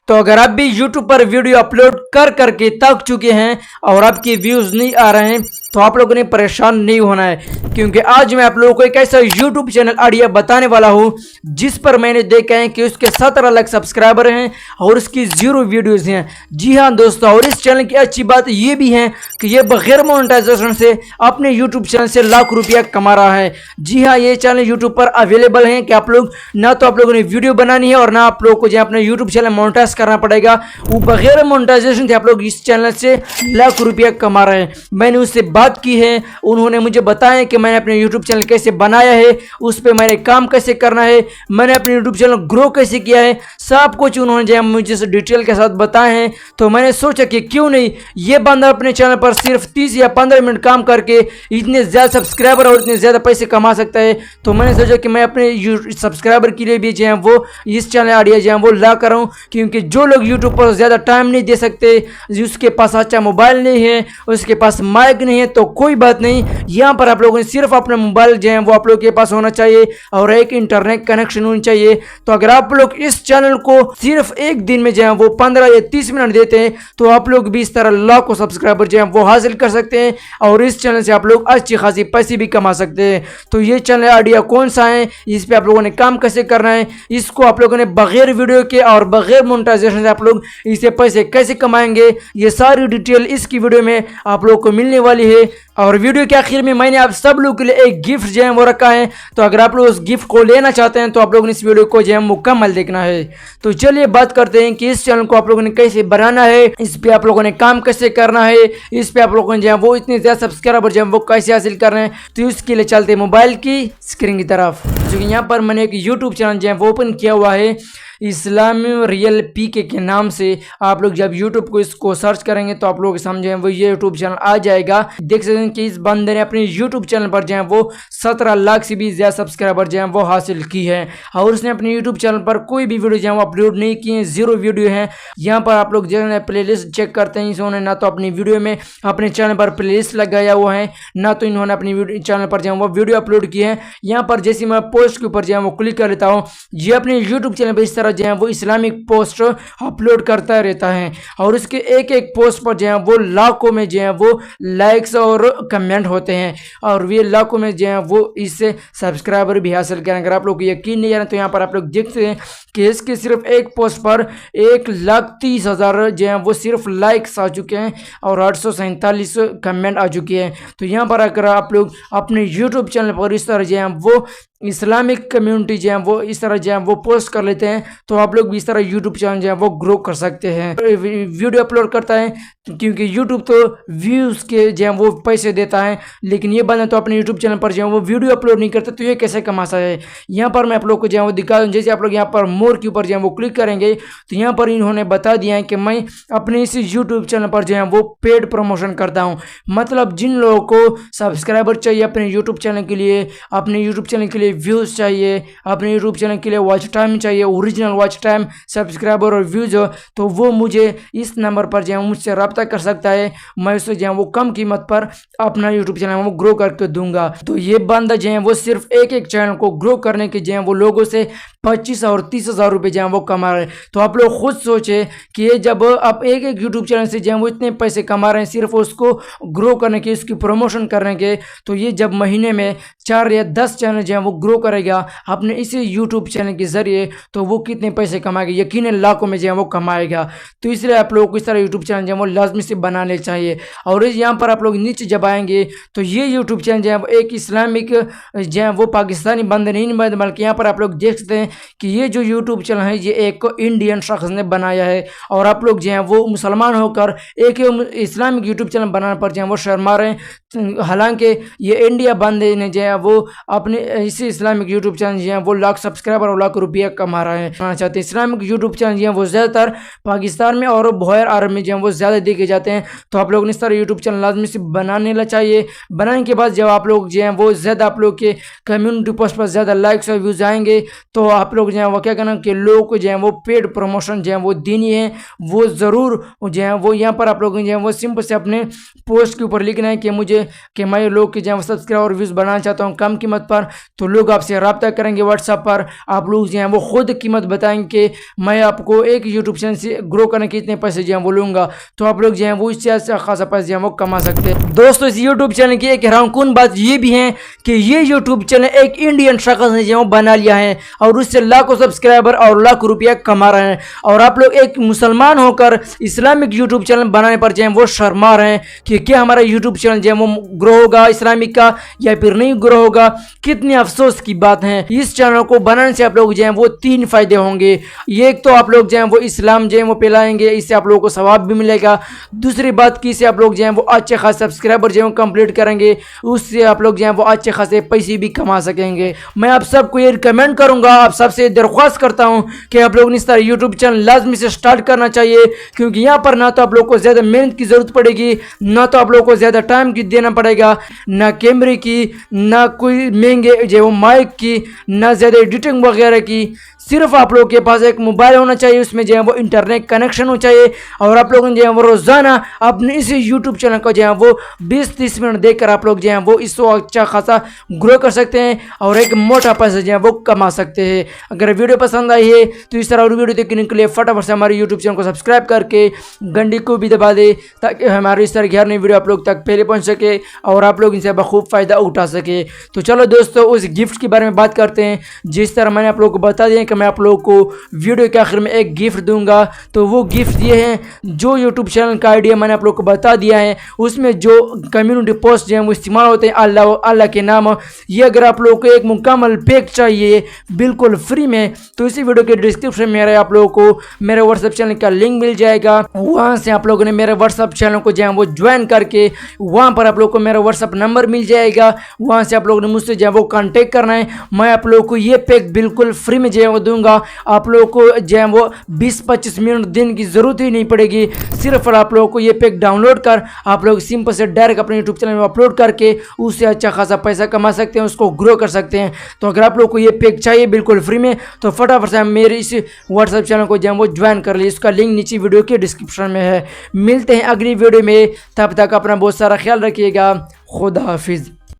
तो अगर आप भी YouTube पर वीडियो अपलोड कर करके थक चुके हैं और आपके व्यूज नहीं आ रहे हैं तो आप लोगों ने परेशान नहीं होना है, क्योंकि आज मैं आप लोगों को एक ऐसा YouTube चैनल आइडिया बताने वाला हूं जिस पर मैंने देखा है कि उसके 17 लाख सब्सक्राइबर हैं और उसकी 0 वीडियोज हैं। जी हाँ दोस्तों, और इस चैनल की अच्छी बात ये भी है कि ये बगैर मोनेटाइजेशन से अपने YouTube चैनल से लाख रुपया कमा रहा है। जी हाँ, ये चैनल YouTube पर अवेलेबल है कि आप लोग ना तो आप लोगों ने वीडियो बनानी है और ना आप लोगों को जो अपने YouTube चैनल मोनेटाइज करना पड़ेगा। वो बगैर मोनेटाइजेशन से आप लोग इस चैनल से लाख रुपया कमा रहे हैं। मैंने उससे बात की है, उन्होंने मुझे बताया कि मैंने अपने YouTube चैनल कैसे बनाया है, उस पर मैंने काम कैसे करना है, मैंने अपने YouTube चैनल ग्रो कैसे किया है, सब कुछ उन्होंने जो मुझे डिटेल के साथ बताए हैं। तो मैंने सोचा कि क्यों नहीं ये बंदा अपने चैनल पर सिर्फ 30 या 15 मिनट काम करके इतने ज़्यादा सब्सक्राइबर और इतने ज़्यादा पैसे कमा सकता है। तो मैंने सोचा कि मैं अपने सब्सक्राइबर के लिए भी जो है वो इस चैनल आइडिया जो है वो ला कर हूँ, क्योंकि जो लोग यूट्यूब पर ज़्यादा टाइम नहीं दे सकते, उसके पास अच्छा मोबाइल नहीं है, उसके पास माइक नहीं है, तो कोई बात नहीं, यहाँ पर आप लोगों ने सिर्फ अपना मोबाइल जो है वो आप लोग के पास होना चाहिए और एक इंटरनेट कनेक्शन होनी चाहिए। तो अगर आप लोग इस चैनल को सिर्फ एक दिन में जो है वो 15 या 30 मिनट देते हैं तो आप लोग भी इस तरह लाखों सब्सक्राइबर जो है वो हासिल कर सकते हैं और इस चैनल से आप लोग अच्छी खासी पैसे भी कमा सकते हैं। तो ये चैनल आइडिया कौन सा है, इस पे आप लोगों ने काम कैसे करना है, इसको आप लोगों ने बगैर वीडियो के और बगैर मोनेटाइजेशन से आप लोग इससे पैसे कैसे कमाएंगे, ये सारी डिटेल इसकी वीडियो में आप लोग को मिलने वाली है। और वीडियो के आखिर में मैंने आप सब लोगों के लिए एक गिफ्ट जो है वो रखा है, तो अगर आप लोग उस गिफ्ट को लेना चाहते हैं तो आप लोगों ने इस वीडियो को जो है मुकम्मल देखना है। तो चलिए बात करते हैं कि इस चैनल को आप लोगों ने कैसे बनाना है, इस पे आप लोगों ने काम कैसे करना है, इस पे आप लोगों ने जो है वो इतने ज़्यादा सब्सक्राइबर जो है वो कैसे हासिल करना है। तो इसके लिए चलते हैं मोबाइल की स्क्रीन की तरफ। जो यहाँ पर मैंने एक यूट्यूब चैनल जो है वो ओपन किया हुआ है इस्लामी रियल पीके के नाम से। आप लोग जब यूट्यूब को इसको सर्च करेंगे तो आप लोग समझें वो ये यूट्यूब चैनल आ जाएगा। देख सकते हैं कि इस बंदे ने अपने यूट्यूब चैनल पर जो है वो 17 लाख से भी ज़्यादा सब्सक्राइबर जो है वो हासिल की है और उसने अपने यूट्यूब चैनल पर कोई भी वीडियो जो है वो अपलोड नहीं किए, 0 वीडियो है। यहाँ पर आप लोग जो है प्ले लिस्ट चेक करते हैं, इन्होंने ना तो अपनी वीडियो में अपने चैनल पर प्ले लिस्ट लगाया हुआ है, ना तो इन्होंने अपनी चैनल पर जो है वो वीडियो अपलोड की है। यहाँ पर जैसे मैं पोस्ट के ऊपर जो है वो क्लिक कर लेता हूँ, ये अपने यूट्यूब चैनल पर इस तरह जो है वो इस्लामिक पोस्ट अपलोड करता रहता है और उसके एक एक पोस्ट पर जो है वो लाखों में जो है वो लाइक्स और कमेंट होते हैं और ये लाखों में जो है वो इससे सब्सक्राइबर भी हासिल करें। अगर आप लोग को यकीन नहीं आ रहा तो यहाँ पर आप लोग देखते हैं कि इसके सिर्फ एक पोस्ट पर 1,30,000 जो है वो सिर्फ लाइक्स आ चुके हैं और 847 कमेंट आ चुके हैं। तो यहाँ पर अगर आप लोग अपने यूट्यूब चैनल पर इस तरह जो है वो इस्लामिक कम्युनिटी जो है वो इस तरह जो है वो पोस्ट कर लेते हैं तो आप लोग भी इस तरह यूट्यूब चैनल जो है वो ग्रो कर सकते हैं। वीडियो अपलोड करता है क्योंकि यूट्यूब तो व्यूज़ के जो है वो पैसे देता है, लेकिन ये बंदा तो अपने यूट्यूब चैनल पर जो है वो वीडियो अपलोड नहीं करता, तो ये कैसे कमा सकता है। यहाँ पर मैं आप लोग को जो है वो दिखा दूँ। जैसे आप लोग यहाँ पर मोर के ऊपर जो है वो क्लिक करेंगे तो यहाँ पर इन्होंने बता दिया है कि मैं अपने इस यूट्यूब चैनल पर जो है वो पेड प्रमोशन करता हूँ। मतलब जिन लोगों को सब्सक्राइबर चाहिए अपने यूट्यूब चैनल के लिए, अपने यूट्यूब चैनल के लिए व्यूज़ चाहिए, अपने यूट्यूब चैनल के लिए वॉच टाइम चाहिए, ओरिजिनल वॉच टाइम, सब्सक्राइबर और व्यूज़ हो, तो वो मुझे इस नंबर पर जो है मुझसे रब्ता कर सकता है। मैं उसे जो है वो कम कीमत पर अपना यूट्यूब चैनल वो ग्रो करके दूंगा। तो ये बंदा जो है वो सिर्फ एक एक चैनल को ग्रो करने के जो है वो लोगों से 25 और 30 हज़ार रुपये जो है वो कमा रहे हैं। तो आप लोग खुद सोचे कि ये जब आप एक एक यूट्यूब चैनल से जो है वो इतने पैसे कमा रहे हैं सिर्फ उसको ग्रो करने के, उसकी प्रमोशन करने के, तो ये जब महीने में 4 या 10 चैनल जो है वो ग्रो करेगा अपने इसी यूट्यूब चैनल के ज़रिए तो वो कितने पैसे कमाएगा, यकीनन लाखों में जो है वो कमाएगा। तो इसलिए आप लोगों को इस तरह यूट्यूब चैनल जो है वो लाजमी से बनाने चाहिए। और यहाँ पर आप लोग नीचे जब आएंगे तो ये यूट्यूब चैनल जो है वो एक इस्लामिक जो है वो पाकिस्तानी बंदे नहीं बल्कि यहाँ पर आप लोग देख सकते हैं कि ये जो यूट्यूब चैनल है ये एक इंडियन शख्स ने बनाया है और आप लोग जो है वो मुसलमान होकर एक इस्लामिक यूट्यूब चैनल बनाने पर जो है वो शर्मा रहे हैं। हालांकि ये इंडिया बंदे ने जो है वो अपने इसी इस्लामिक यूट्यूब चैनल जो है वो लाख सब्सक्राइबर और लाख रुपया कमा रहे हैं चाहते हैं। इस्लामिक यूट्यूब चैनल जो है वो ज़्यादातर पाकिस्तान में और बहर अरब में जो है वो ज़्यादा देखे जाते हैं। तो आप लोगों ने इस तरह यूट्यूब चैनल लाजमी से बनाने ला चाहिए। बनाने के बाद जब आप लोग जो है वो ज़्यादा आप लोग के कम्युनिटी पोस्ट पर ज़्यादा लाइक्स और व्यूज़ आएंगे तो आप लोग जो है वो क्या करना कि लोगों को जो है वो पेड प्रमोशन जो है वो देनी है, वो ज़रूर जो है वो यहाँ पर आप लोग जो है वो सिंपल से अपने पोस्ट के ऊपर लिखना है कि मुझे कि मैं लोग के जो है वो सब्सक्राइबर और व्यूज़ बनाना चाहता हूँ कम कीमत पर। तो लोग आपसे रब्ता करेंगे व्हाट्सएप पर, आप लोग जो है वो खुद कीमत बताएंगे मैं आपको एक यूट्यूब चैनल से ग्रो करने के इतने पैसे जो है वो लूँगा, तो आप लोग जो है वो इससे अच्छा खासा पैसे जो है वो कमा सकते हैं। दोस्तों इस यूट्यूब चैनल की एक हैरानकुन बात ये भी है कि ये यूट्यूब चैनल एक इंडियन शख्स ने जो बना लिया है और उससे लाखों सब्सक्राइबर और लाखों रुपया कमा रहे हैं, और आप लोग एक मुसलमान होकर इस्लामिक यूट्यूब चैनल बनाने पर जो है वो शर्मा रहे हैं कि क्या हमारा यूट्यूब चैनल जो है वो ग्रो होगा इस्लामिक का या फिर नहीं ग्रो होगा। कितनी अफसोस की बात है। इस चैनल को बनाने से आप लोग जो है वो 3 फायदे होंगे। एक तो आप लोग जो है वो इस्लाम जो है वो फैलाएंगे, इससे आप लोगों को सवाब भी मिलेगा। दूसरी बात की इससे आप लोग जो है वो अच्छे खासे सब्सक्राइबर जो है कंप्लीट करेंगे, उससे आप लोग जो है वो अच्छे खासे पैसे भी कमा सकेंगे। मैं आप सबको ये रिकमेंड करूंगा, आप सबसे दरख्वास्त करता हूं कि आप लोग इस तरह यूट्यूब चैनल लाजमी से स्टार्ट करना चाहिए, क्योंकि यहाँ पर ना तो आप लोग को ज़्यादा मेहनत की ज़रूरत पड़ेगी, ना तो आप लोग को ज़्यादा टाइम की देना पड़ेगा, ना कैमरे की, ना कोई महंगे जो माइक की, ना ज़्यादा एडिटिंग वगैरह की। सिर्फ आप लोग के पास एक मोबाइल होना चाहिए, उसमें जो है वो इंटरनेट कनेक्शन हो चाहिए, और आप लोग जो है वो रोज़ाना अपने इस यूट्यूब चैनल को जो है वो 20-30 मिनट देखकर आप लोग जो है वो इसको अच्छा खासा ग्रो कर सकते हैं और एक मोटा पैसा जो है वो कमा सकते हैं। अगर वीडियो पसंद आई है तो इस तरह और वीडियो देखने के लिए फटाफट से हमारे यूट्यूब चैनल को सब्सक्राइब करके घंटी को भी दबा दे, ताकि हमारे इस तरह की हर नई वीडियो आप लोग तक पहले पहुँच सके और आप लोग इनसे बखूब फ़ायदा उठा सके। तो चलो दोस्तों उस गिफ्ट के बारे में बात करते हैं। जिस तरह मैंने आप लोग को बता दिया कि मैं आप लोगों को वीडियो के आखिर में एक गिफ्ट दूंगा, तो वो गिफ्ट ये है जो यूट्यूब चैनल का आइडिया मैंने आप लोग को बता दिया है, उसमें जो कम्युनिटी पोस्ट जो है वो इस्तेमाल होते हैं अल्लाह के नाम, ये अगर आप लोगों को एक मुकम्मल पैक चाहिए बिल्कुल फ्री में, तो इसी वीडियो के डिस्क्रिप्शन में आप लोगों को मेरे व्हाट्सएप चैनल का लिंक मिल जाएगा। वहाँ से आप लोगों ने मेरे व्हाट्सएप चैनल को जो है वो ज्वाइन करके वहाँ पर आप लोग को मेरा व्हाट्सएप नंबर मिल जाएगा, वहाँ से आप लोगों ने मुझसे जो है वो कॉन्टेक्ट करना है। मैं आप लोगों को ये पैक बिल्कुल फ्री में जो है वो दूंगा। आप लोगों को जो है वो 20-25 मिनट दिन की ज़रूरत ही नहीं पड़ेगी। सिर्फ आप लोगों को ये पैक डाउनलोड कर आप लोग सिंपल से डायरेक्ट अपने यूट्यूब चैनल में अपलोड करके उससे अच्छा खासा पैसा कमा सकते हैं, उसको ग्रो कर सकते हैं। तो अगर आप लोग को ये पैक चाहिए बिल्कुल फ्री में, तो फटाफट से मेरे इस व्हाट्सएप चैनल को जो है वो ज्वाइन कर लीजिए, इसका लिंक नीचे वीडियो के डिस्क्रिप्शन में है। मिलते हैं अगली वीडियो में, तब तक अपना बहुत सारा ख्याल रखिएगा। खुदा हाफिज़।